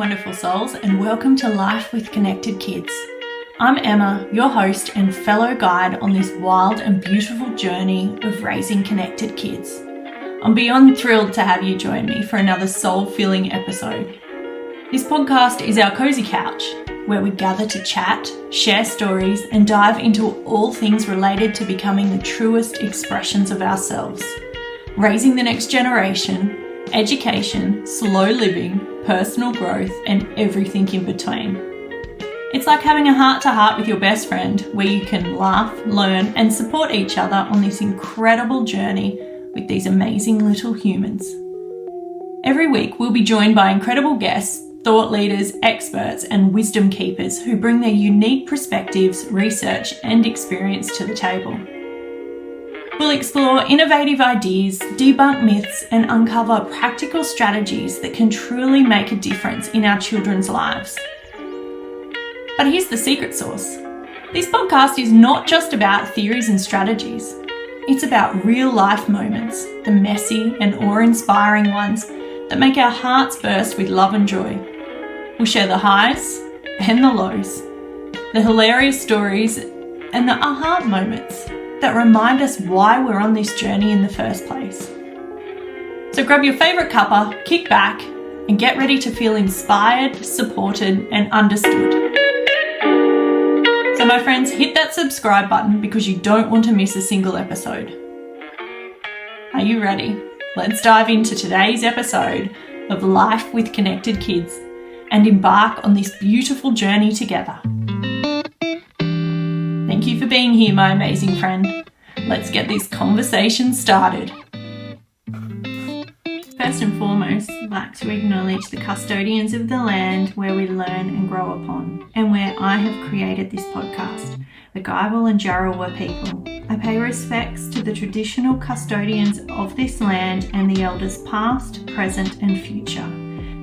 wonderful souls, and welcome to Life with Connected Kids. I'm Emma, your host and fellow guide on this wild and beautiful journey of raising connected kids. I'm beyond thrilled to have you join me for another soul-filling episode. This podcast is our cozy couch, where we gather to chat, share stories, and dive into all things related to becoming the truest expressions of ourselves. Raising the next generation, education, slow living, personal growth, and everything in between. It's like having a heart-to-heart with your best friend, where you can laugh, learn, and support each other on this incredible journey with these amazing little humans. Every week, we'll be joined by incredible guests, thought leaders, experts, and wisdom keepers who bring their unique perspectives, research, and experience to the table. We'll explore innovative ideas, debunk myths, and uncover practical strategies that can truly make a difference in our children's lives. But here's the secret sauce. This podcast is not just about theories and strategies. It's about real-life moments, the messy and awe-inspiring ones that make our hearts burst with love and joy. We'll share the highs and the lows, the hilarious stories, and the aha moments that remind us why we're on this journey in the first place. So grab your favourite cuppa, kick back, and get ready to feel inspired, supported, and understood. So my friends, hit that subscribe button because you don't want to miss a single episode. Are you ready? Let's dive into today's episode of Life with Connected Kids and embark on this beautiful journey together. Thank you for being here, my amazing friend. Let's get this conversation started. First and foremost, I'd like to acknowledge the custodians of the land where we learn and grow upon, and where I have created this podcast, the Gaival and Jarowa people. I pay respects to the traditional custodians of this land and the elders past, present, and future,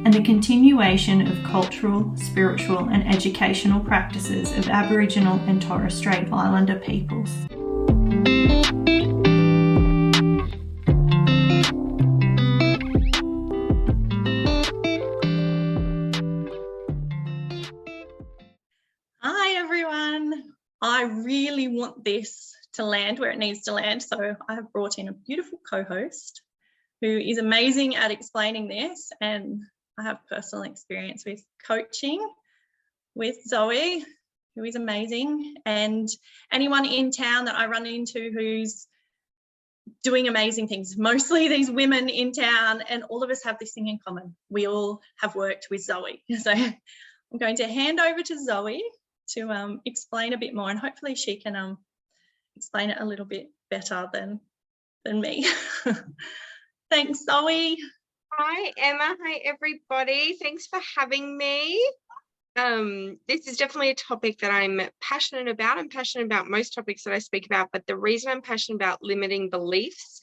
and the continuation of cultural, spiritual, and educational practices of Aboriginal and Torres Strait Islander peoples. Hi everyone! I really want this to land where it needs to land, so I have brought in a beautiful co-host who is amazing at explaining this, and I have personal experience with coaching with Zoe, who is amazing, and anyone in town that I run into who's doing amazing things, mostly these women in town, and all of us have this thing in common. We all have worked with Zoe. So I'm going to hand over to Zoe to explain a bit more, and hopefully she can explain it a little bit better than me. Thanks, Zoe. Hi, Emma. Hi, everybody. Thanks for having me. This is definitely a topic that I'm passionate about. I'm passionate about most topics that I speak about, but the reason I'm passionate about limiting beliefs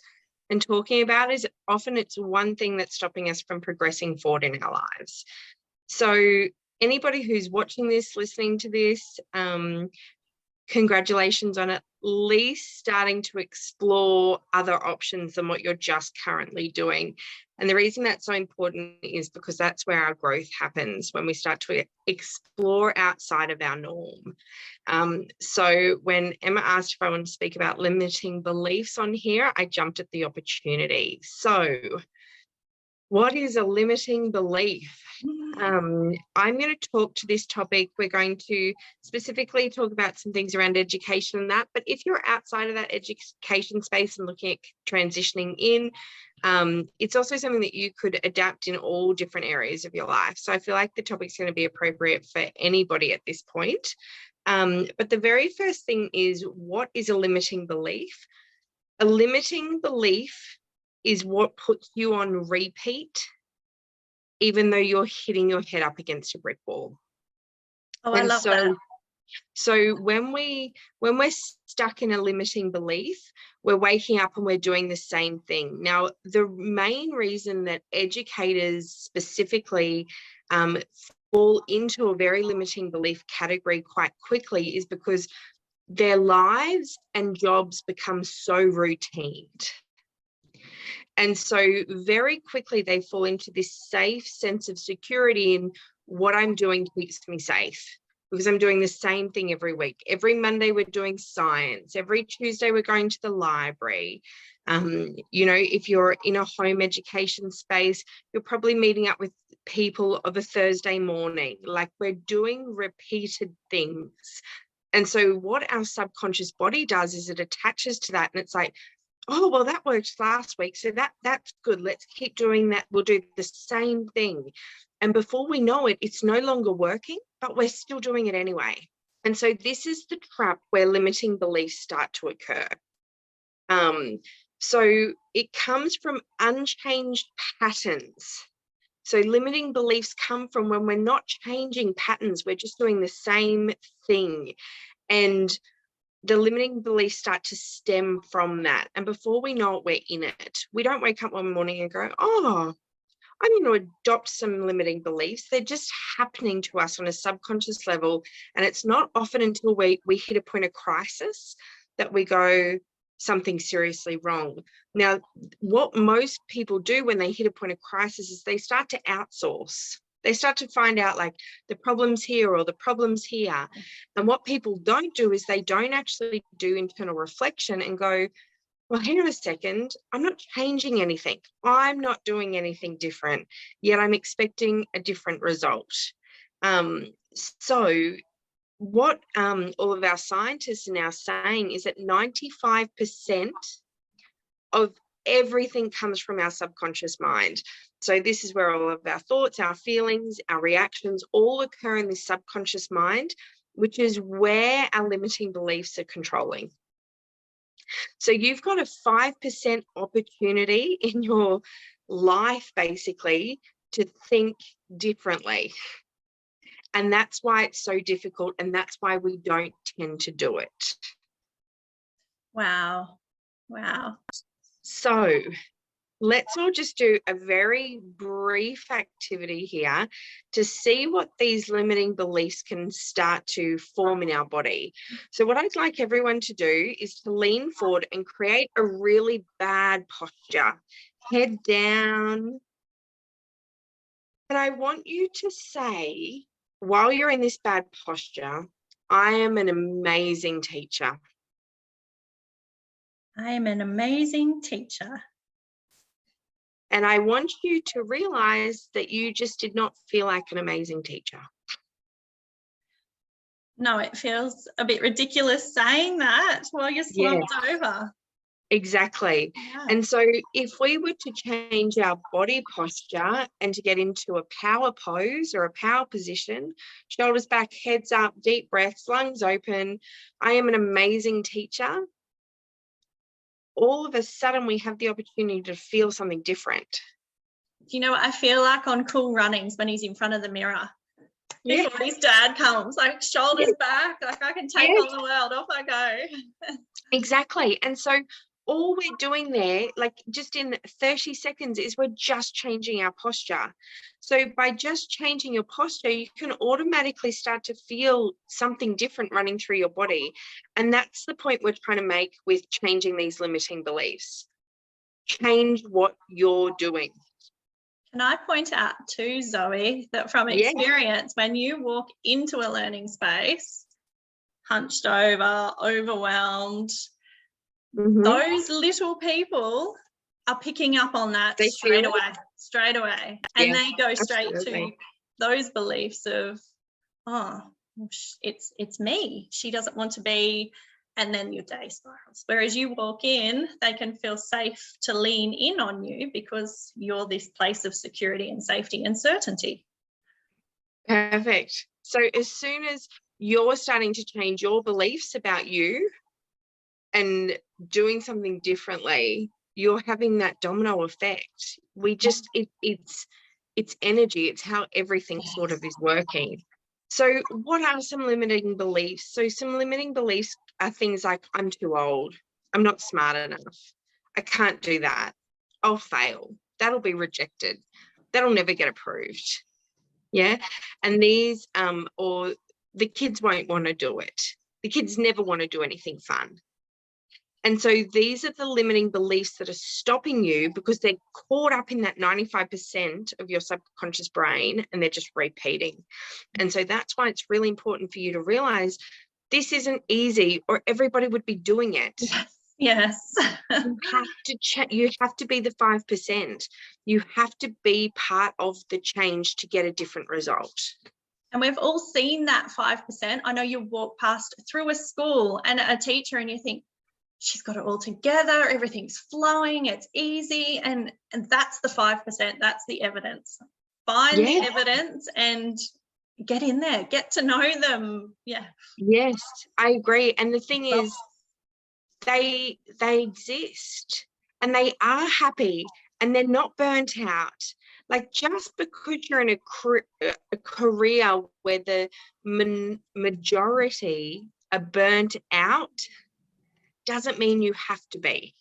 and talking about is often it's one thing that's stopping us from progressing forward in our lives. So anybody who's watching this, listening to this, congratulations on at least starting to explore other options than what you're just currently doing. And the reason that's so important is because that's where our growth happens, when we start to explore outside of our norm. So when Emma asked if I wanted to speak about limiting beliefs on here, I jumped at the opportunity. So what is a limiting belief? I'm going to talk to this topic. We're going to specifically talk about some things around education and that, but if you're outside of that education space and looking at transitioning in, it's also something that you could adapt in all different areas of your life. So I feel like the topic's going to be appropriate for anybody at this point. But the very first thing is, what is a limiting belief? A limiting belief is what puts you on repeat, even though you're hitting your head up against a brick wall. Oh, I love that. So when we're stuck in a limiting belief, we're waking up and we're doing the same thing. Now, the main reason that educators specifically fall into a very limiting belief category quite quickly is because their lives and jobs become so routine. And so very quickly they fall into this safe sense of security in what I'm doing keeps me safe, because I'm doing the same thing every week. Every Monday we're doing science. Every Tuesday we're going to the library. You know, if you're in a home education space, you're probably meeting up with people of a Thursday morning. Like, we're doing repeated things. And so what our subconscious body does is it attaches to that, and it's like, oh, well, that worked last week, so that's good. Let's keep doing that. We'll do the same thing. And before we know it, it's no longer working, but we're still doing it anyway. And so this is the trap where limiting beliefs start to occur. So it comes from unchanged patterns. So limiting beliefs come from when we're not changing patterns, we're just doing the same thing. And the limiting beliefs start to stem from that. And before we know it, we're in it. We don't wake up one morning and go, oh, I'm going to adopt some limiting beliefs. They're just happening to us on a subconscious level. And it's not often until we hit a point of crisis that we go, something seriously wrong. Now, what most people do when they hit a point of crisis is they start to outsource. They start to find out, like, the problem's here or the problem's here. And what people don't do is they don't actually do internal reflection and go, well, hang on a second, I'm not changing anything. I'm not doing anything different, yet I'm expecting a different result. So what all of our scientists are now saying is that 95% of everything comes from our subconscious mind. So this is where all of our thoughts, our feelings, our reactions all occur in this subconscious mind, which is where our limiting beliefs are controlling. So you've got a 5% opportunity in your life, basically, to think differently. And that's why it's so difficult, and that's why we don't tend to do it. Wow. So let's all just do a very brief activity here to see what these limiting beliefs can start to form in our body. So what I'd like everyone to do is to lean forward and create a really bad posture, head down. And I want you to say, while you're in this bad posture, I am an amazing teacher. I am an amazing teacher. And I want you to realize that you just did not feel like an amazing teacher. No, it feels a bit ridiculous saying that while you're slumped over. Exactly. Yeah. And so if we were to change our body posture and to get into a power pose or a power position, shoulders back, heads up, deep breaths, lungs open, I am an amazing teacher. All of a sudden we have the opportunity to feel something different. Do you know what I feel like on Cool Runnings when he's in front of the mirror? Before his dad comes, like shoulders back, like I can take on the world, off I go. Exactly. And so all we're doing there, like just in 30 seconds, is we're just changing our posture. So by just changing your posture, you can automatically start to feel something different running through your body. And that's the point we're trying to make with changing these limiting beliefs. Change what you're doing. Can I point out too, Zoe, that from experience, when you walk into a learning space, hunched over, overwhelmed, those little people are picking up on that straight away. And they go straight to those beliefs of, oh, it's me. She doesn't want to be, and then your day spirals. Whereas you walk in, they can feel safe to lean in on you because you're this place of security and safety and certainty. Perfect. So as soon as you're starting to change your beliefs about you and doing something differently, you're having that domino effect. We just, it's energy. It's how everything sort of is working. So what are some limiting beliefs? So some limiting beliefs are things like, I'm too old. I'm not smart enough. I can't do that. I'll fail. That'll be rejected. That'll never get approved. Yeah. And these, or the kids won't want to do it. The kids never want to do anything fun. And so these are the limiting beliefs that are stopping you because they're caught up in that 95% of your subconscious brain and they're just repeating. And so that's why it's really important for you to realize this isn't easy or everybody would be doing it. Yes. You have to you have to be the 5%. You have to be part of the change to get a different result. And we've all seen that 5%. I know you walk past through a school and a teacher and you think, she's got it all together, everything's flowing, it's easy. And that's the 5%, that's the evidence. Find the evidence and get in there, get to know them. Yeah. Yes, I agree. And the thing is, they exist and they are happy and they're not burnt out. Like, just because you're in a career where the majority are burnt out doesn't mean you have to be.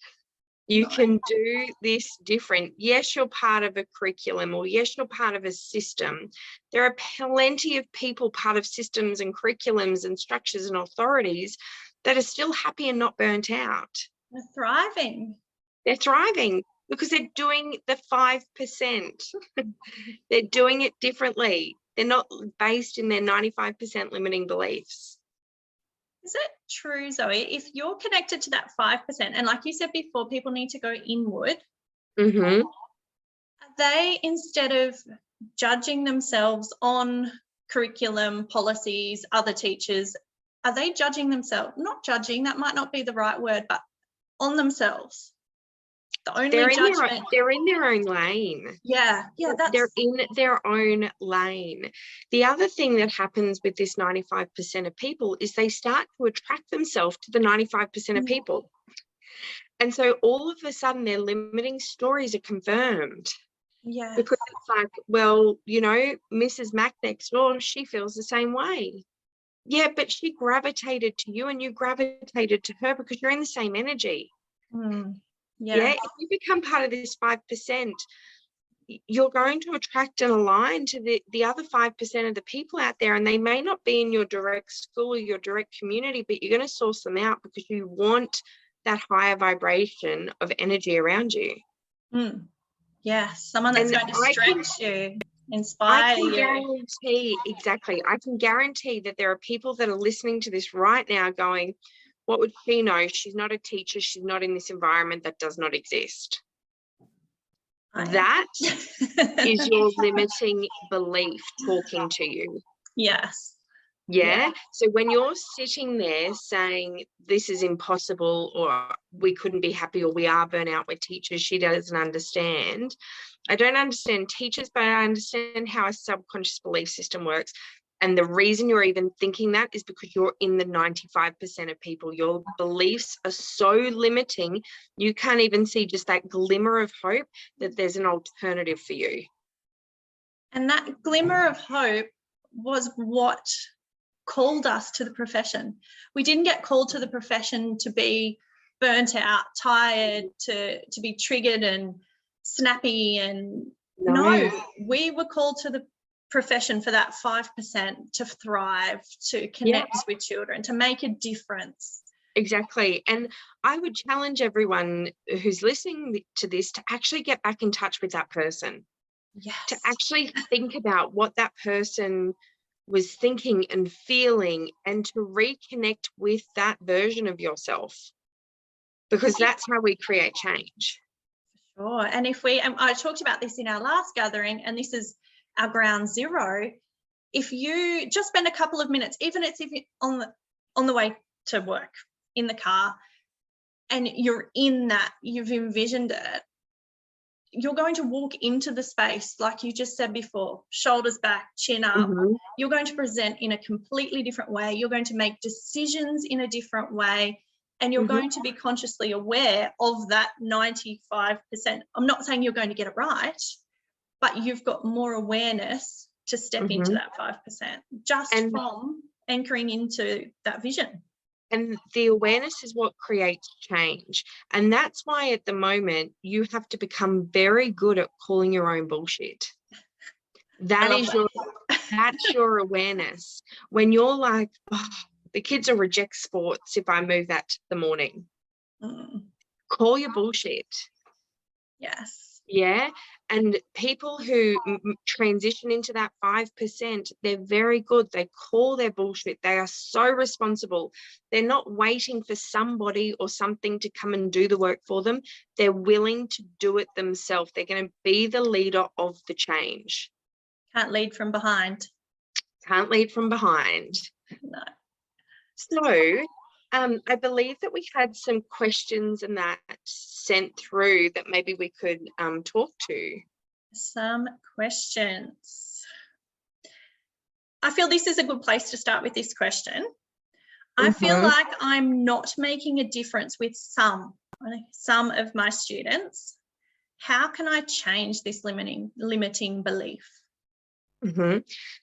You can do this different. Yes, you're part of a curriculum, or yes, you're part of a system. There are plenty of people part of systems and curriculums and structures and authorities that are still happy and not burnt out. They're thriving. They're thriving because they're doing the 5%. They're doing it differently. They're not based in their 95% limiting beliefs. Is it true, Zoe, if you're connected to that 5%, and like you said before, people need to go inward, are they, instead of judging themselves on curriculum, policies, other teachers, are they judging themselves? Not judging, that might not be the right word, but on themselves. The only judgment. They're in their own lane. Yeah, they're in their own lane. The other thing that happens with this 95% of people is they start to attract themselves to the 95% of people. And so all of a sudden their limiting stories are confirmed. Yeah. Because it's like, well, you know, Mrs. Mac next door, she feels the same way. Yeah, but she gravitated to you and you gravitated to her because you're in the same energy. Yeah, if you become part of this 5%, you're going to attract and align to the other 5% of the people out there, and they may not be in your direct school or your direct community, but you're going to source them out because you want that higher vibration of energy around you. Yeah, someone that's going to stretch you, inspire you. I can guarantee that there are people that are listening to this right now going, what would she know? She's not a teacher. She's not in this environment. That does not exist. That is your limiting belief talking to you. Yes. Yeah. So when you're sitting there saying this is impossible, or we couldn't be happy, or we are burnt out, we're teachers, she doesn't understand. I don't understand teachers, but I understand how a subconscious belief system works. And the reason you're even thinking that is because you're in the 95% of people. Your beliefs are so limiting, you can't even see just that glimmer of hope that there's an alternative for you. And that glimmer of hope was what called us to the profession. We didn't get called to the profession to be burnt out, tired, to be triggered and snappy. And no, we were called to the profession for that 5% to thrive, to connect with children, to make a difference. Exactly. And I would challenge everyone who's listening to this to actually get back in touch with that person. Yes. To actually think about what that person was thinking and feeling, and to reconnect with that version of yourself, because that's how we create change. Sure. And if we, and I talked about this in our last gathering, and this is our ground zero. If you just spend a couple of minutes, even if you're on the way to work in the car, and you're in that, you've envisioned it, you're going to walk into the space, like you just said before, shoulders back, chin up. You're going to present in a completely different way. You're going to make decisions in a different way, and you're going to be consciously aware of that 95%. I'm not saying you're going to get it right, but you've got more awareness to step into that 5%, just from anchoring into that vision. And the awareness is what creates change. And that's why at the moment you have to become very good at calling your own bullshit. That's your awareness. When you're like, oh, the kids will reject sports if I move that to the morning. Call your bullshit. Yes. Yeah. And people who transition into that 5%, they're very good. They call their bullshit. They are so responsible. They're not waiting for somebody or something to come and do the work for them. They're willing to do it themselves. They're going to be the leader of the change. Can't lead from behind. Can't lead from behind. No. So I believe that we had some questions and that sent through that maybe we could talk to. Some questions. I feel this is a good place to start with this question. I feel like I'm not making a difference with some of my students. How can I change this limiting belief?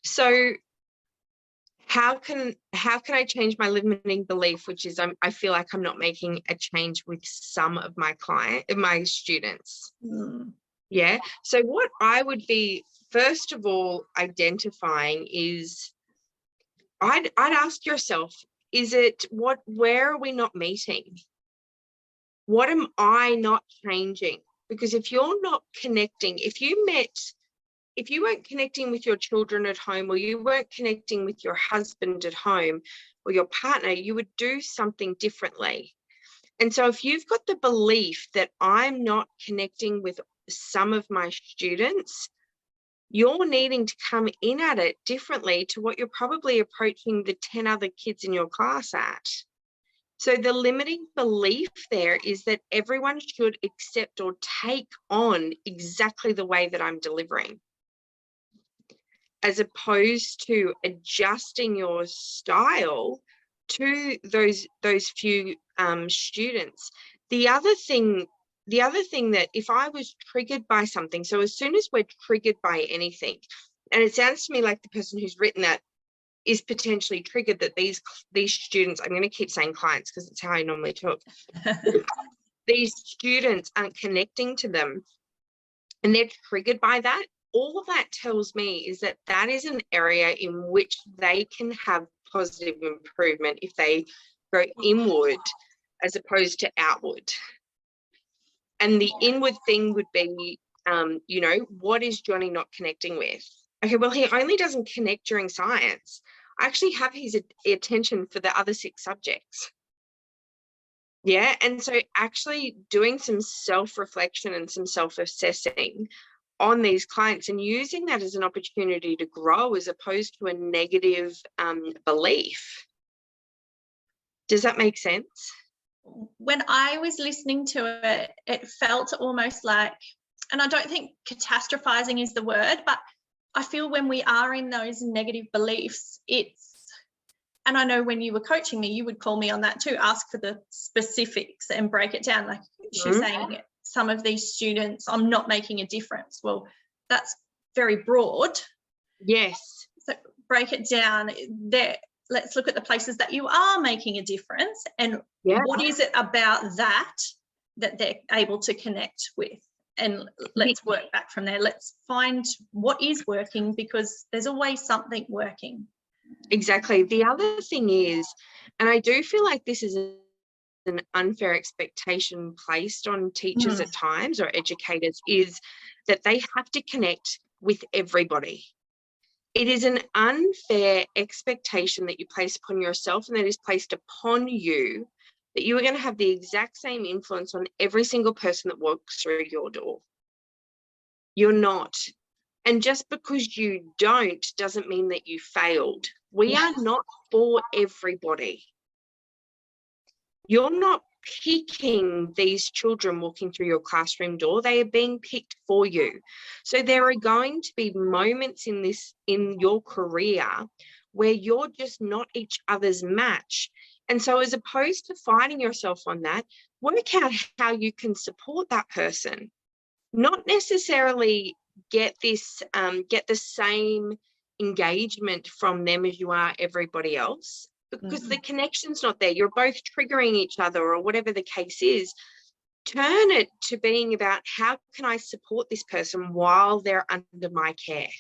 So how can I change my limiting belief, which is I feel like I'm not making a change with some of my students. Yeah. So what I would be first of all identifying is I'd ask yourself, where are we not meeting? What am I not changing? Because if you're not connecting, if you weren't connecting with your children at home, or you weren't connecting with your husband at home or your partner, you would do something differently. And so if you've got the belief that I'm not connecting with some of my students, you're needing to come in at it differently to what you're probably approaching the 10 other kids in your class at. So the limiting belief there is that everyone should accept or take on exactly the way that I'm delivering, as opposed to adjusting your style to those few students. The other thing that if I was triggered by something, so as soon as we're triggered by anything, and it sounds to me like the person who's written that is potentially triggered that these students, I'm going to keep saying clients because it's how I normally talk, these students aren't connecting to them and they're triggered by that, all that tells me is that that is an area in which they can have positive improvement if they go inward as opposed to outward. And the inward thing would be, what is Johnny not connecting with? Okay, well, he only doesn't connect during science. I actually have his attention for the other 6 subjects. Yeah, and so actually doing some self-reflection and some self-assessing on these clients and using that as an opportunity to grow as opposed to a negative belief. Does that make sense? When I was listening to it, it felt almost like, and I don't think catastrophizing is the word, but I feel when we are in those negative beliefs, and I know when you were coaching me, you would call me on that too, ask for the specifics and break it down. Like she's saying, some of these students, I'm not making a difference. Well, that's very broad. Yes. So break it down there. Let's look at the places that you are making a difference and what is it about that they're able to connect with, and let's work back from there. Let's find what is working, because there's always something working. Exactly. The other thing is, and I do feel like this is an unfair expectation placed on teachers at times, or educators, is that they have to connect with everybody. It is an unfair expectation that you place upon yourself and that is placed upon you, that you are going to have the exact same influence on every single person that walks through your door. You're not. And just because you don't doesn't mean that you failed. We are not for everybody. You're not picking these children walking through your classroom door. They are being picked for you. So there are going to be moments in your career where you're just not each other's match. And so as opposed to fighting yourself on that, work out how you can support that person. Not necessarily get the same engagement from them as you are everybody else, because the connection's not there. You're both triggering each other, or whatever the case is. Turn it to being about, how can I support this person while they're under my care?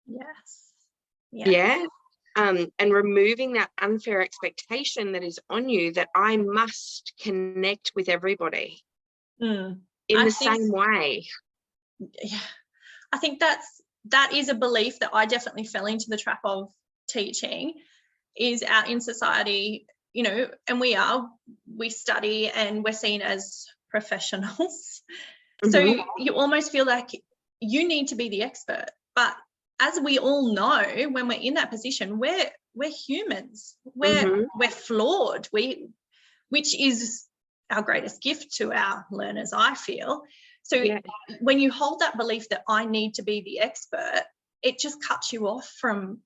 Yes. Yeah. and removing that unfair expectation that is on you that I must connect with everybody in the same way. Yeah, I think that is a belief that I definitely fell into the trap of teaching, is out in society, you know, and we study and we're seen as professionals. So you almost feel like you need to be the expert. But as we all know, when we're in that position, we're humans. We're flawed. Which is our greatest gift to our learners, I feel. So when you hold that belief that I need to be the expert, it just cuts you off from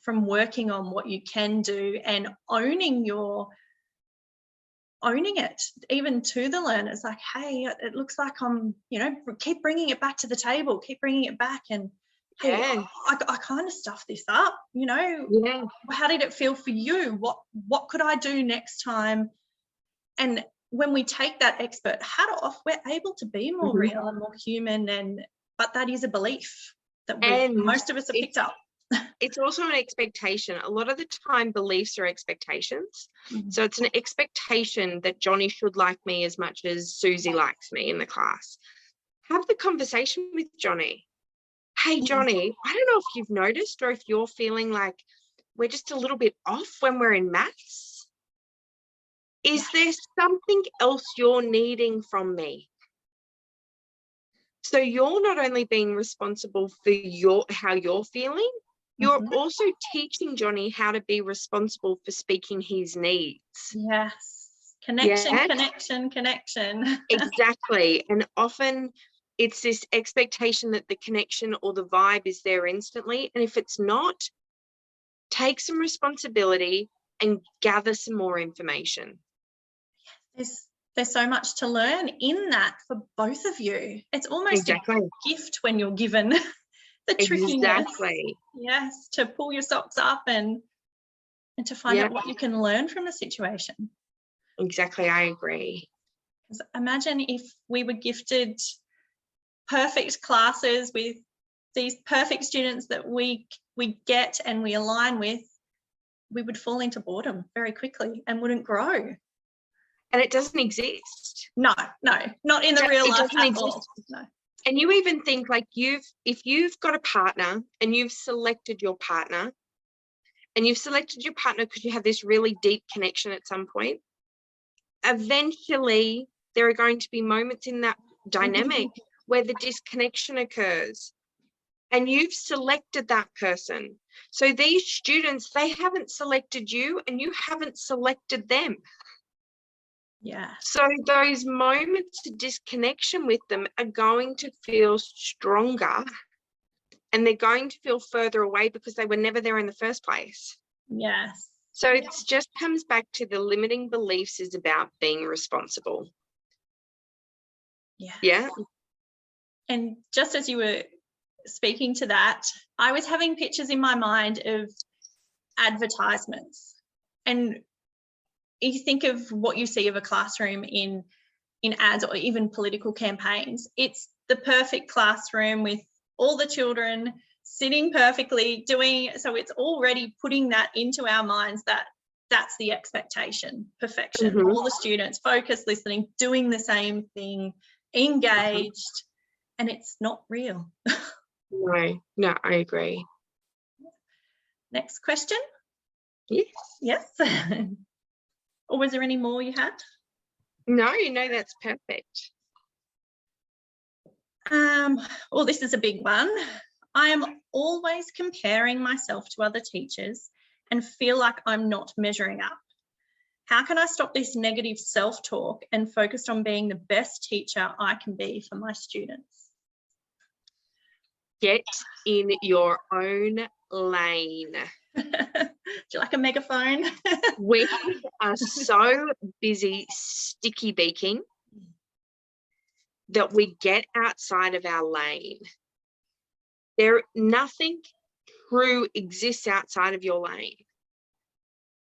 working on what you can do and owning it, even to the learners, like, hey, it looks like I'm, you know, keep bringing it back to the table, keep bringing it back, and hey, I kind of stuffed this up, you know. How did it feel for you? What could I do next time? And when we take that expert hat off, we're able to be more real and more human. But that is a belief that most of us have picked up. It's also an expectation. A lot of the time, beliefs are expectations. So it's an expectation that Johnny should like me as much as Susie likes me in the class. Have the conversation with Johnny. Hey, Johnny, I don't know if you've noticed or if you're feeling like we're just a little bit off when we're in maths. Is there something else you're needing from me? So you're not only being responsible for how you're feeling, you're also teaching Johnny how to be responsible for speaking his needs. Yes. Connection. Exactly. And often it's this expectation that the connection or the vibe is there instantly. And if it's not, take some responsibility and gather some more information. There's so much to learn in that for both of you. It's almost a gift when you're given the trickiness. Yes, to pull your socks up and to find out what you can learn from a situation. Exactly, I agree. Because imagine if we were gifted perfect classes with these perfect students that we get and we align with, we would fall into boredom very quickly and wouldn't grow. And it doesn't exist. No, not in the real life at all. No. And you even think like if you've got a partner and you've selected your partner because you have this really deep connection at some point, eventually there are going to be moments in that dynamic where the disconnection occurs. And you've selected that person. So these students, they haven't selected you and you haven't selected them. Yeah. So those moments of disconnection with them are going to feel stronger and they're going to feel further away because they were never there in the first place. Yes. So it just comes back to the limiting beliefs is about being responsible. Yeah. And just as you were speaking to that, I was having pictures in my mind of advertisements. And you think of what you see of a classroom in ads or even political campaigns. It's the perfect classroom with all the children sitting perfectly, so it's already putting that into our minds that that's the expectation, perfection. All the students focused, listening, doing the same thing, engaged, and it's not real. No, I agree. Next question. Yes. Or was there any more you had? No, that's perfect. Well, this is a big one. I am always comparing myself to other teachers and feel like I'm not measuring up. How can I stop this negative self-talk and focus on being the best teacher I can be for my students? Get in your own lane. Do you like a megaphone? We are so busy sticky beaking that we get outside of our lane. Nothing true exists outside of your lane.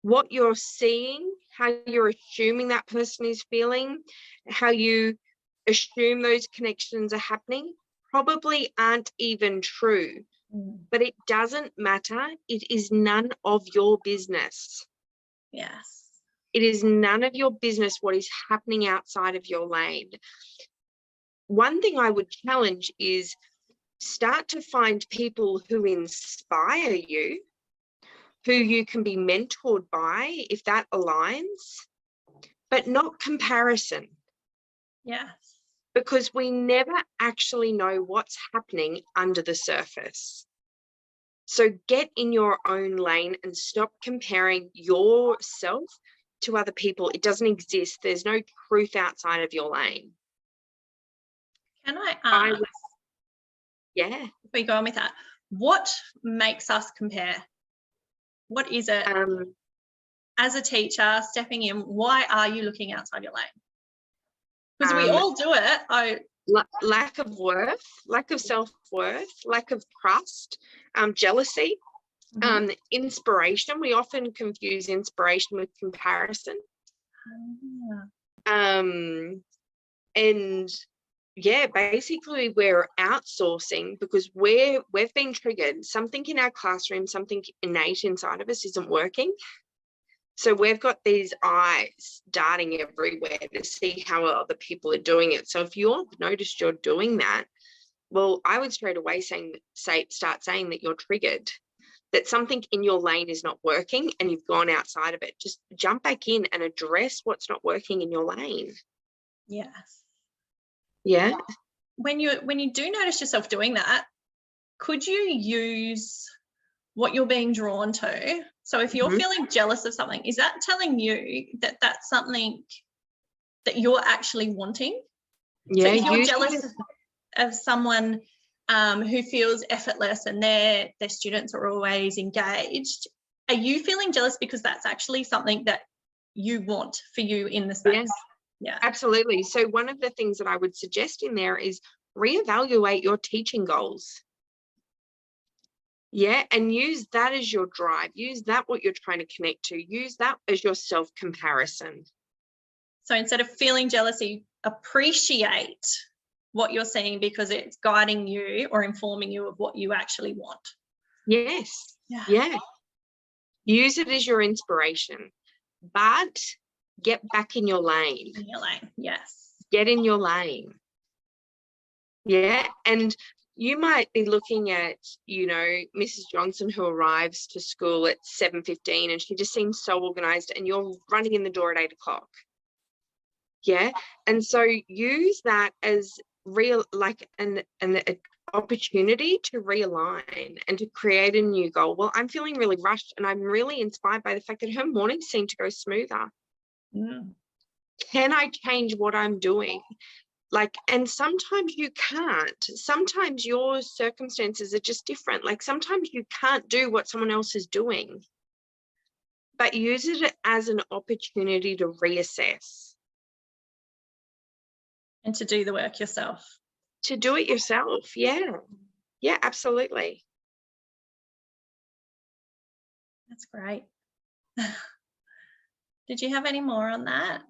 What you're seeing, how you're assuming that person is feeling, how you assume those connections are happening, probably aren't even true but it doesn't matter. It is none of your business. Yes. It is none of your business what is happening outside of your lane. One thing I would challenge is start to find people who inspire you, who you can be mentored by, if that aligns, but not comparison. Yes. Because we never actually know what's happening under the surface. So get in your own lane and stop comparing yourself to other people. It doesn't exist. There's no truth outside of your lane. Can I ask? Yeah. If we go on with that, what makes us compare? What is it? As a teacher stepping in, why are you looking outside your lane? Because we all do it. Lack of worth, lack of self-worth, lack of trust, jealousy, inspiration. We often confuse inspiration with comparison. And yeah, basically we're outsourcing because we've been triggered. Something in our classroom, something innate inside of us isn't working. So we've got these eyes darting everywhere to see how other people are doing it. So if you've noticed you're doing that, well, I would straight away start saying that you're triggered, that something in your lane is not working and you've gone outside of it. Just jump back in and address what's not working in your lane. Yes. Yeah. When you do notice yourself doing that, could you use what you're being drawn to? So if you're feeling jealous of something, is that telling you that that's something that you're actually wanting? Yeah. So if you're jealous of someone who feels effortless and their students are always engaged, are you feeling jealous because that's actually something that you want for you in the space? Yes. Yeah, absolutely. So one of the things that I would suggest in there is reevaluate your teaching goals. Yeah, and use that as your drive. Use that what you're trying to connect to. Use that as your self-comparison. So instead of feeling jealousy, appreciate what you're seeing because it's guiding you or informing you of what you actually want. Yes. Yeah. Use it as your inspiration, but get back in your lane. In your lane, yes. Get in your lane. Yeah, and you might be looking at, Mrs. Johnson who arrives to school at 7:15 and she just seems so organized and you're running in the door at 8 o'clock. Yeah, and so use that as an opportunity to realign and to create a new goal. Well, I'm feeling really rushed and I'm really inspired by the fact that her mornings seem to go smoother. Can I change what I'm doing? And sometimes you can't. Sometimes your circumstances are just different. Sometimes you can't do what someone else is doing, but use it as an opportunity to reassess. And to do the work yourself. To do it yourself, yeah. Yeah, absolutely. That's great. Did you have any more on that?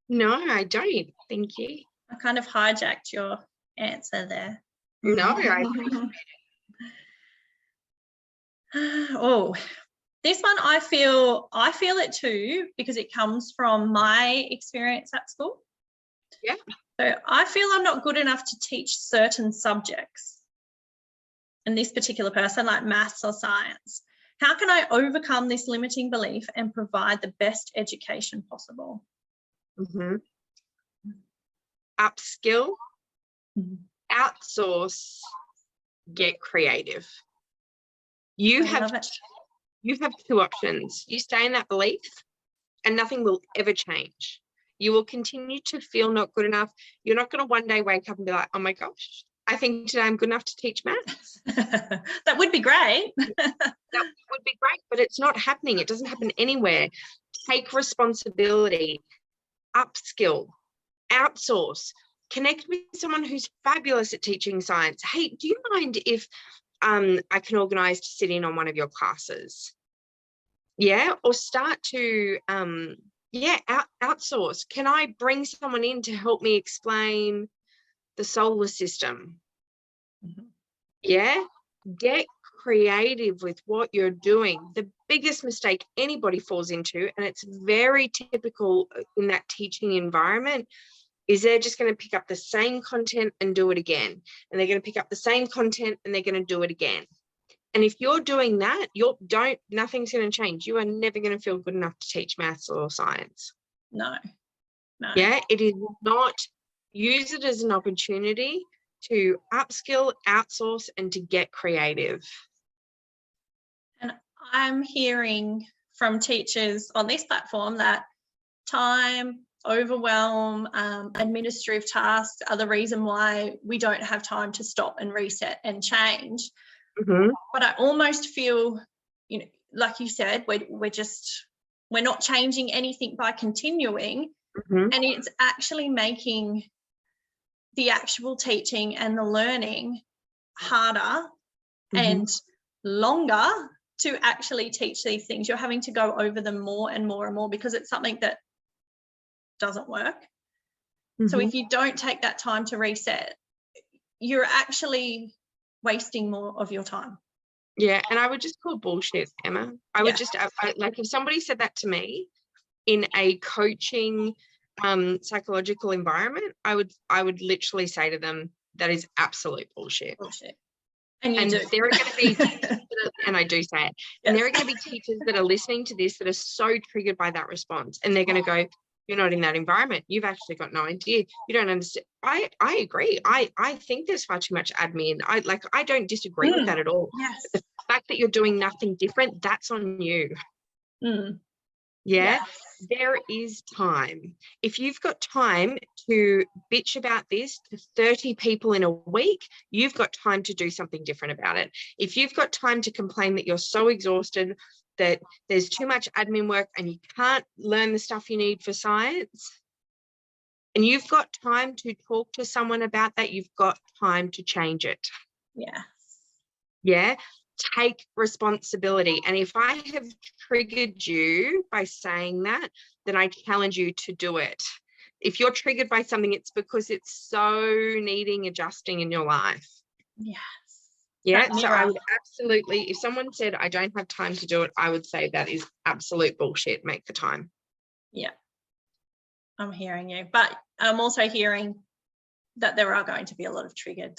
No, I don't. Thank you. I kind of hijacked your answer there. No, I appreciate it. Oh, this one I feel it too because it comes from my experience at school. Yeah. So I feel I'm not good enough to teach certain subjects. And this particular person, like maths or science, how can I overcome this limiting belief and provide the best education possible? Upskill, outsource, get creative. You have two options. You stay in that belief and nothing will ever change. You will continue to feel not good enough. You're not going to one day wake up and be like, oh my gosh, I think today I'm good enough to teach maths. That would be great. That would be great, but it's not happening. It doesn't happen anywhere. Take responsibility, upskill, outsource, connect with someone who's fabulous at teaching science. Hey, do you mind if I can organize to sit in on one of your classes? Yeah, or start to outsource. Can I bring someone in to help me explain the solar system? Yeah, get creative with what you're doing. The biggest mistake anybody falls into, and it's very typical in that teaching environment, is they're just going to pick up the same content and do it again. And they're going to pick up the same content and they're going to do it again. And if you're doing that, nothing's going to change. You are never going to feel good enough to teach maths or science. No. Yeah, it is not. Use it as an opportunity to upskill, outsource, and to get creative. And I'm hearing from teachers on this platform that time, overwhelm, administrative tasks are the reason why we don't have time to stop and reset and change. Mm-hmm. But I almost feel, like you said, we're not changing anything by continuing. Mm-hmm. And it's actually making the actual teaching and the learning harder Mm-hmm. and longer to actually teach these things. You're having to go over them more and more and more because it's something that doesn't work. Mm-hmm. So if you don't take that time to reset, you're actually wasting more of your time. Yeah, and I would just call bullshit, Emma. I would just, like, if somebody said that to me in a coaching psychological environment, I would literally say to them, that is absolute bullshit. And there are going to be teachers and I do say it, and there are going to be teachers that are listening to this that are so triggered by that response, and they're going to go, you're not in that environment, you've actually got no idea, you don't understand. I agree. I think there's far too much admin. I don't disagree with that at all. Yes. But the fact that you're doing nothing different, that's on you. Yeah, there is time. If you've got time to bitch about this to 30 people in a week, you've got time to do something different about it. If you've got time to complain that you're so exhausted, that there's too much admin work and you can't learn the stuff you need for science, and you've got time to talk to someone about that, you've got time to change it. Yeah. Take responsibility. And if I have triggered you by saying that, then I challenge you to do it. If you're triggered by something, it's because it's so needing adjusting in your life. Yeah. So I would absolutely, if someone said, I don't have time to do it, I would say that is absolute bullshit. Make the time. Yeah. I'm hearing you, but I'm also hearing that there are going to be a lot of triggered.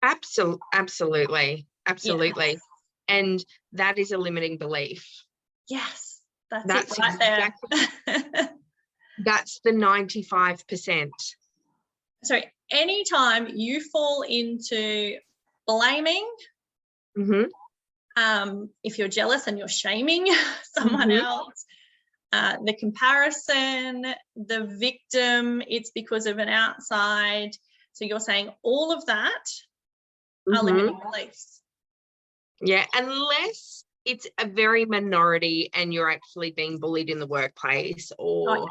Absolutely. Yes. And that is a limiting belief. Yes, that's it right there. That's the 95%. So anytime you fall into blaming, if you're jealous and you're shaming someone else, the comparison, the victim, it's because of an outside. So you're saying all of that are limiting beliefs. Yeah, unless it's a very minority and you're actually being bullied in the workplace, or,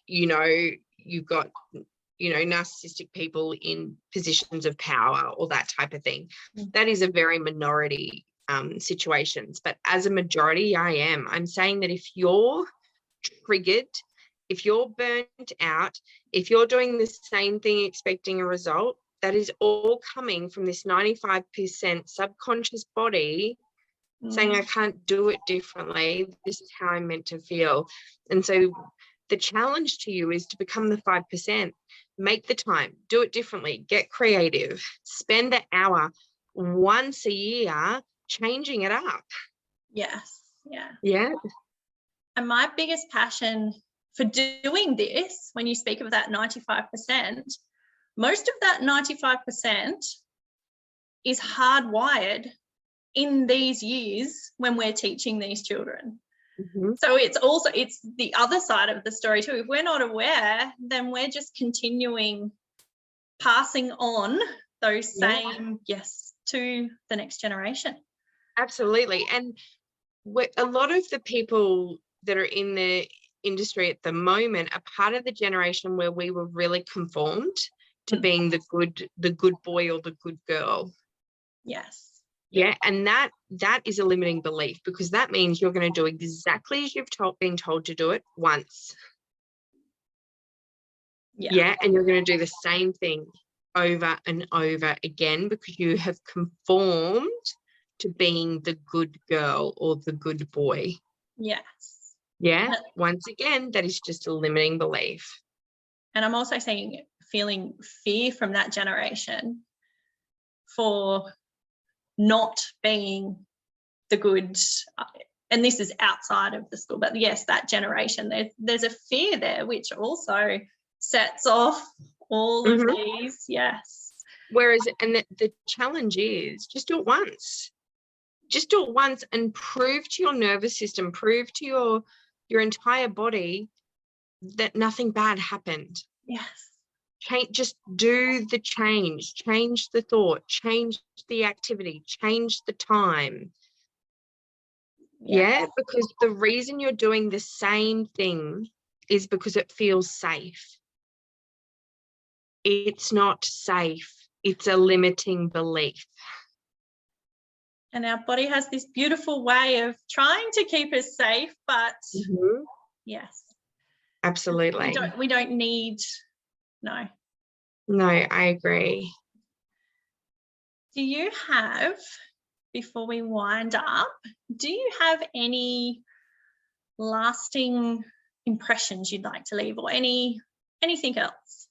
you've got, narcissistic people in positions of power or that type of thing. That is a very minority situations. But as a majority, I'm saying that if you're triggered, if you're burnt out, if you're doing the same thing expecting a result, that is all coming from this 95% subconscious body saying, I can't do it differently. This is how I'm meant to feel. And so the challenge to you is to become the 5%. Make the time, do it differently, get creative, spend the hour once a year changing it up. Yes. Yeah. Yeah. And my biggest passion for doing this, when you speak of that 95%, most of that 95% is hardwired in these years when we're teaching these children. So it's the other side of the story too. If we're not aware, then we're just continuing passing on those same to the next generation. Absolutely. And a lot of the people that are in the industry at the moment are part of the generation where we were really conformed to being the good boy or the good girl. Yes. Yeah, and that is a limiting belief, because that means you're going to do exactly as you've been told to do it once. Yeah, and you're going to do the same thing over and over again because you have conformed to being the good girl or the good boy. Yes. Yeah. Once again, that is just a limiting belief. And I'm also feeling fear from that generation for not being the good, and this is outside of the school, but yes, that generation, there's a fear there, which also sets off all of these. Yes. Whereas, and the challenge is just do it once. Just do it once and prove to your nervous system, prove to your entire body that nothing bad happened. Yes. Just do the change the thought, change the activity, change the time. Yeah, because the reason you're doing the same thing is because it feels safe. It's not safe. It's a limiting belief. And our body has this beautiful way of trying to keep us safe, but yes. Absolutely. We don't need, no. No, I agree. Do you have, before we wind up, do you have any lasting impressions you'd like to leave, or anything else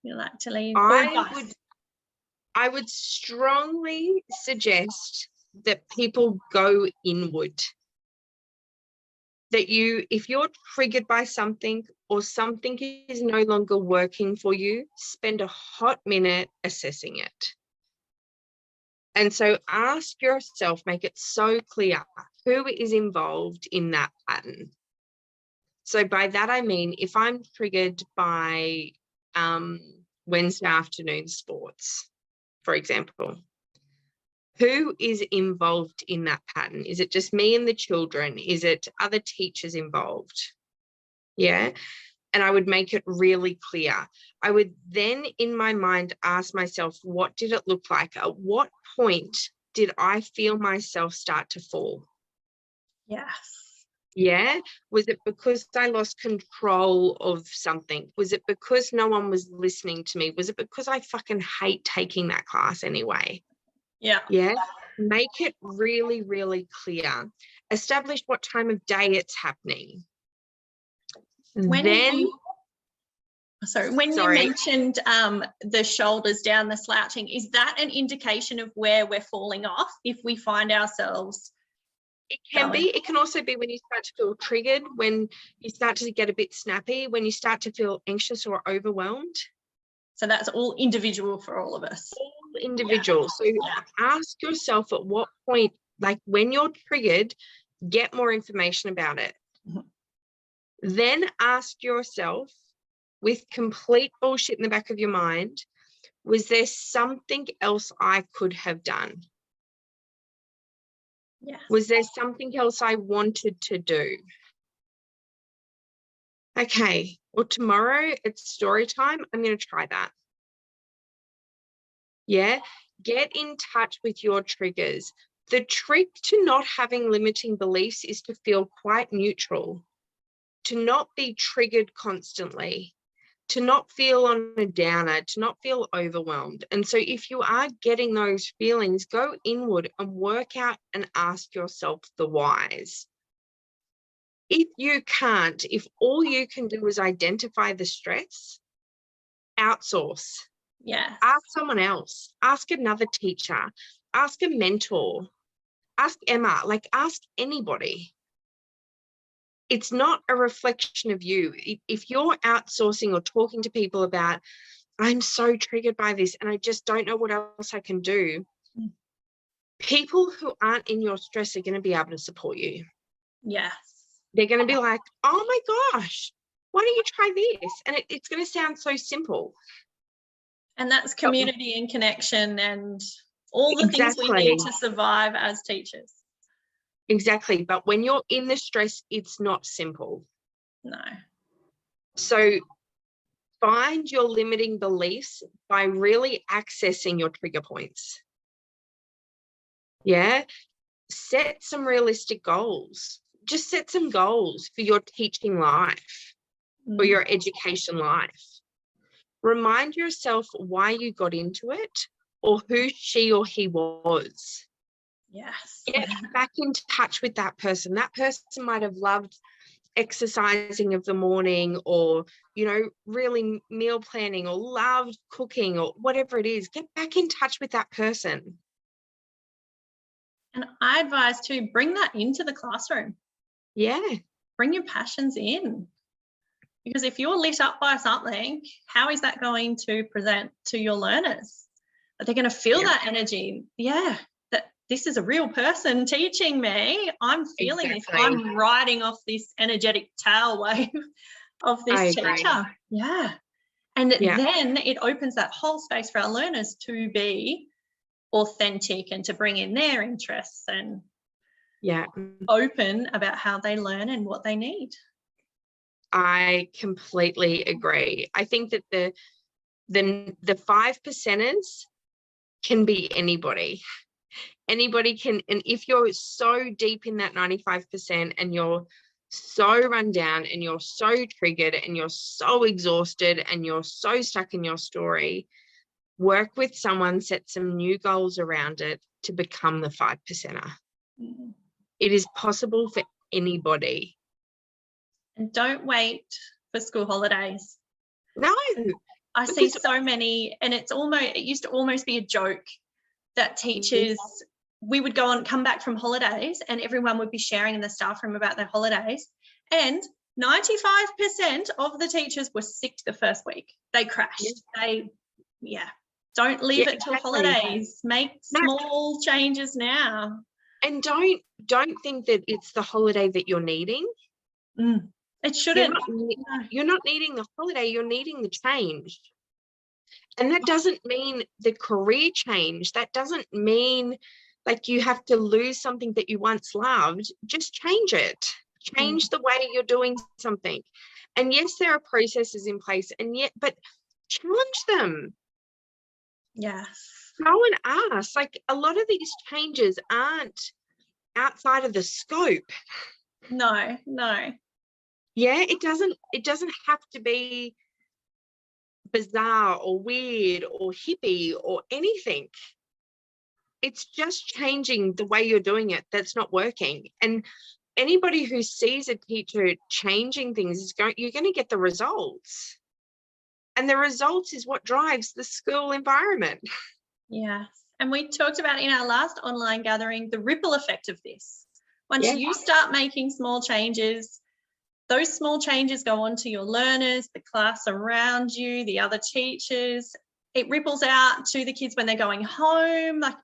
you'd like to leave? I would strongly suggest that people go inward. That if you're triggered by something or something is no longer working for you, spend a hot minute assessing it. And so ask yourself, make it so clear, who is involved in that pattern? So by that, I mean, if I'm triggered by Wednesday afternoon sports, for example, who is involved in that pattern? Is it just me and the children? Is it other teachers involved? Yeah. And I would make it really clear. I would then in my mind ask myself, what did it look like? At what point did I feel myself start to fall? Yes. Yeah. Was it because I lost control of something? Was it because no one was listening to me? Was it because I fucking hate taking that class anyway? Yeah. Yeah. Make it really, really clear. Establish what time of day it's happening. When you mentioned the shoulders down, the slouching, is that an indication of where we're falling off if we find ourselves? It can be. It can also be when you start to feel triggered, when you start to get a bit snappy, when you start to feel anxious or overwhelmed. So that's all individual for all of us. All individual. So ask yourself at what point, like when you're triggered, get more information about it. Then ask yourself, with complete bullshit in the back of your mind, was there something else I could have done? Yes. Was there something else I wanted to do? Okay, well, tomorrow it's story time. I'm going to try that. Yeah, get in touch with your triggers. The trick to not having limiting beliefs is to feel quite neutral, to not be triggered constantly, to not feel on a downer, to not feel overwhelmed. And so if you are getting those feelings, go inward and work out and ask yourself the whys. If you can't, if all you can do is identify the stress, outsource. Yeah. Ask someone else, ask another teacher, ask a mentor, ask Emma, like ask anybody. It's not a reflection of you. If you're outsourcing or talking to people about, I'm so triggered by this and I just don't know what else I can do, people who aren't in your stress are going to be able to support you. Yes. They're going to be like, oh my gosh, why don't you try this? And it's going to sound so simple. And that's community and connection and all the things we need to survive as teachers. Exactly. But when you're in the stress, it's not simple. No. So find your limiting beliefs by really accessing your trigger points. Yeah. Set some realistic goals. Just set some goals for your teaching life or your education life. Remind yourself why you got into it or who she or he was. Yes. Get back in touch with that person. That person might have loved exercising of the morning, or, you know, really meal planning, or loved cooking, or whatever it is. Get back in touch with that person. And I advise to bring that into the classroom. Yeah. Bring your passions in. Because if you're lit up by something, how is that going to present to your learners? Are they going to feel that energy? Yeah, that this is a real person teaching me. I'm feeling this. I'm riding off this energetic tail wave of this teacher. Yeah. And then it opens that whole space for our learners to be authentic and to bring in their interests and open about how they learn and what they need. I completely agree. I think that the 5%ers can be anybody. Anybody can, and if you're so deep in that 95% and you're so run down and you're so triggered and you're so exhausted and you're so stuck in your story, work with someone, set some new goals around it to become the 5%er. It is possible for anybody. And don't wait for school holidays. No. I see so many, and it used to almost be a joke that teachers, we would come back from holidays and everyone would be sharing in the staff room about their holidays. And 95% of the teachers were sick the first week. They crashed. Don't leave it till holidays. Make small changes now. And don't think that it's the holiday that you're needing. It shouldn't. You're not needing the holiday, you're needing the change. And that doesn't mean the career change. That doesn't mean like you have to lose something that you once loved. Just change it. Change the way you're doing something. And yes, there are processes in place, but challenge them. Yes. Go and ask. Like, a lot of these changes aren't outside of the scope. No. Yeah, it doesn't have to be bizarre or weird or hippie or anything. It's just changing the way you're doing it that's not working. And anybody who sees a teacher changing things you're going to get the results. And the results is what drives the school environment. Yes. And we talked about in our last online gathering the ripple effect of this. Once you start making small changes, those small changes go on to your learners, the class around you, the other teachers. It ripples out to the kids when they're going home. Like,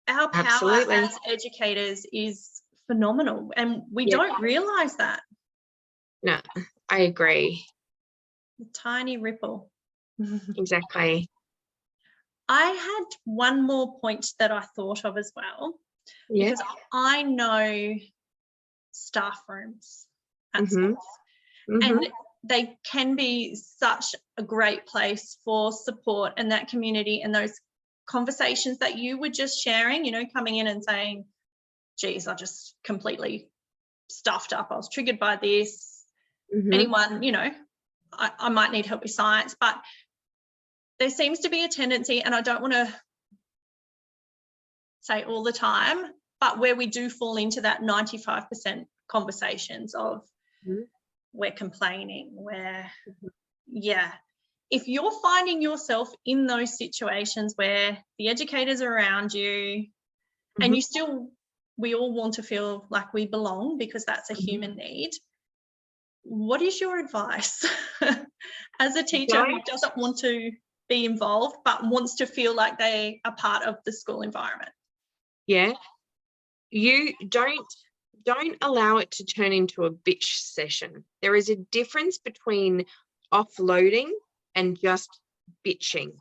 our power as educators is phenomenal, and we don't realise that. No, I agree. A tiny ripple. Exactly. I had one more point that I thought of as well, because I know staff rooms at schools, and they can be such a great place for support and that community and those conversations that you were just sharing, you know, coming in and saying, geez, I just completely stuffed up. I was triggered by this. Anyone, you know, I might need help with science, but there seems to be a tendency, and I don't want to say all the time, but where we do fall into that 95% conversations of we're complaining, if you're finding yourself in those situations where the educators are around you and we all want to feel like we belong, because that's a human need, what is your advice as a teacher who doesn't want to be involved but wants to feel like they are part of the school environment? You don't allow it to turn into a bitch session. There is a difference between offloading and just bitching.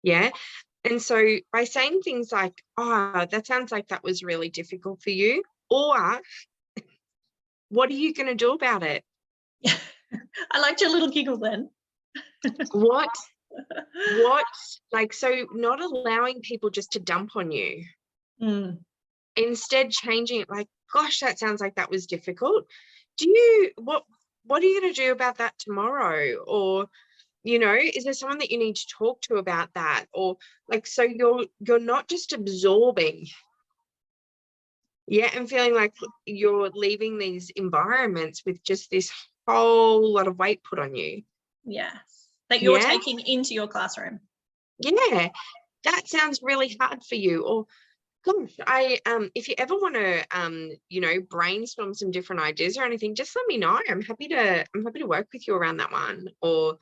And so by saying things like, oh, that sounds like that was really difficult for you, or what are you going to do about it? I liked your little giggle then. What, like, so not allowing people just to dump on you. Instead changing it, like, gosh, that sounds like that was difficult. What are you going to do about that tomorrow? Or You know, is there someone that you need to talk to about that? Or like, so you're not just absorbing, yeah, and feeling like you're leaving these environments with just this whole lot of weight put on you. Yes, that you're taking into your classroom. Yeah, that sounds really hard for you. Or gosh, if you ever want to you know, brainstorm some different ideas or anything, just let me know. I'm happy to work with you around that one. Or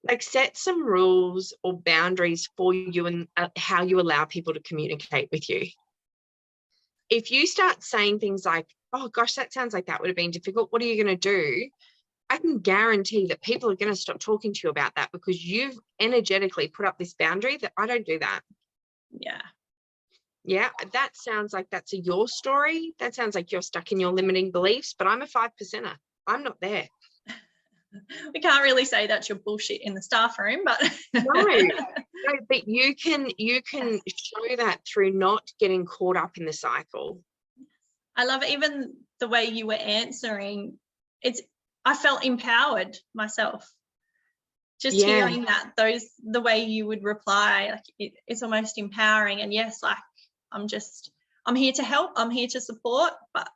like set some rules or boundaries for you and how you allow people to communicate with you. If you start saying things like, oh gosh, that sounds like that would have been difficult, what are you going to do? I can guarantee that people are going to stop talking to you about that because you've energetically put up this boundary that I don't do that. Yeah, that sounds like that's your story. That sounds like you're stuck in your limiting beliefs, but I'm a 5%er. I'm not there. We can't really say that's your bullshit in the staff room, but no, but you can show that through not getting caught up in the cycle. I love it. Even the way you were answering, I felt empowered myself. Just hearing that, the way you would reply, like it's almost empowering. And yes, like I'm here to help, I'm here to support, but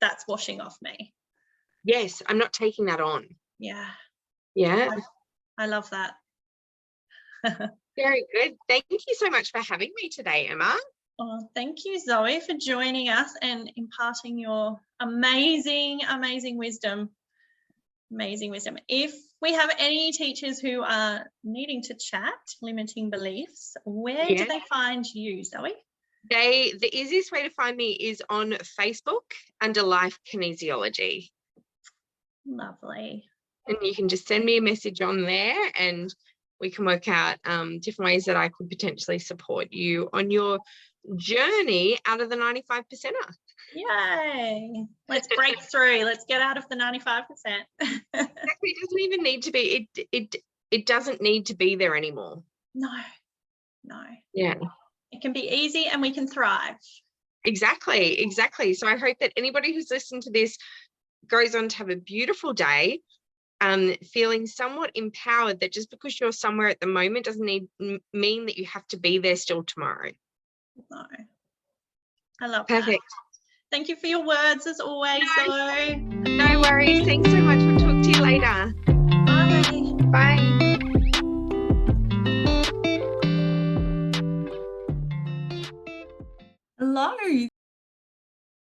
that's washing off me. Yes, I'm not taking that on. Yeah. I love that. Very good. Thank you so much for having me today, Emma. Oh, thank you, Zoe, for joining us and imparting your amazing wisdom. If we have any teachers who are needing to chat limiting beliefs, where do they find you, Zoe? The easiest way to find me is on Facebook under Life Kinesiology. Lovely. And you can just send me a message on there and we can work out different ways that I could potentially support you on your journey out of the 95%er. Yay. Let's break through. Let's get out of the 95%. Exactly. It doesn't even need to be, it doesn't need to be there anymore. No. Yeah. It can be easy and we can thrive. Exactly. So I hope that anybody who's listened to this goes on to have a beautiful day, feeling somewhat empowered that just because you're somewhere at the moment doesn't mean that you have to be there still tomorrow. No. I love Perfect. That. Thank you for your words as always, Zoe. No worries. Thanks so much. We'll talk to you later.